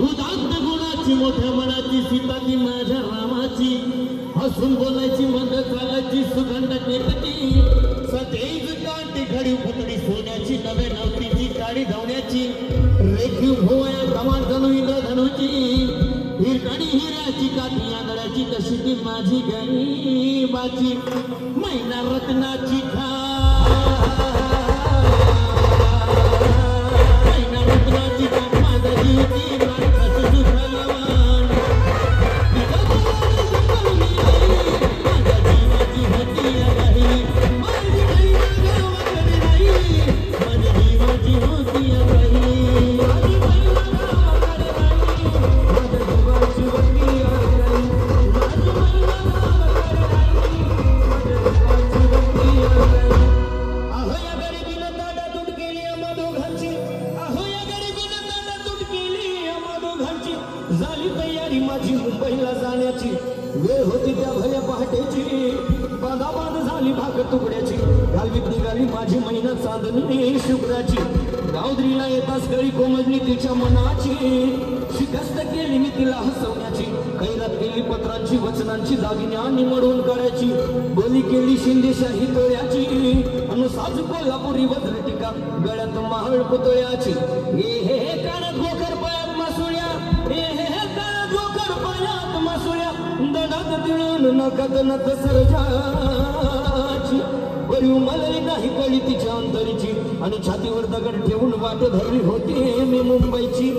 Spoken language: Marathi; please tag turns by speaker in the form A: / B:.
A: उदात्त गुणाची मोठ्या मनाची सीता ती माझ्या रामाची हसून बोलायची मंद चालायची सुगंध केतकी सतेज कांटी घडी पुतळी सोन्याची नव्या नवरीची काळी धावण्याची रेखीव भोवया कमान जणू इंद्रधनुची हिरकणी हिऱ्याची काठी आंधळ्याची तशी ती माझी गरीबाची मैना रत्नाची मैना रत्नाची माझा जीवती माणसाचं सुखलवान माझ्या जीवाची होती काही माझी मैना गावाकडे नाही माझ्या जीवाची होती काही माझी मैना गावाकडे नाही माझ्या जीवाची होती काही माझी मैना गावाकडे नाही माझ्या जीवाची होती काही अहो या गरिबीनं ताटा तुट केली आम्हा दोघांची अहो या गरिबीनं ताटा तुट केली आम्हा दोघांची झाली तयारी माझी मुंबईला जाण्याची वेळ होती त्या भल्या पहाटेची बांधाबांध झाली भाग तुकड्याची घालवीत निघाली माझी महिना चांदणी शुक्राची गावद्रीला येताच गळी कोमजली तिच्या मनाची शिकस्त केली मी तिला हसवण्याची कैरात केली पत्रांची वचनांची दागिने आणि मडवून काढायची बोली केली शिंदेशाही तोळ्याची अनु साजू कोल्हापुरी वज्र टीका गळ्यात महाळ पुतळ्याची हे कानात गोकर पायात मासुळ्या हे कानात गोकर पायात मासुळ्या दडात तिळून नकात नत सरजाची बरी उमलली नाही कळी तिच्या अंतरीची आणि छातीवर दगड ठेवून वाट धरली होती मी मुंबईची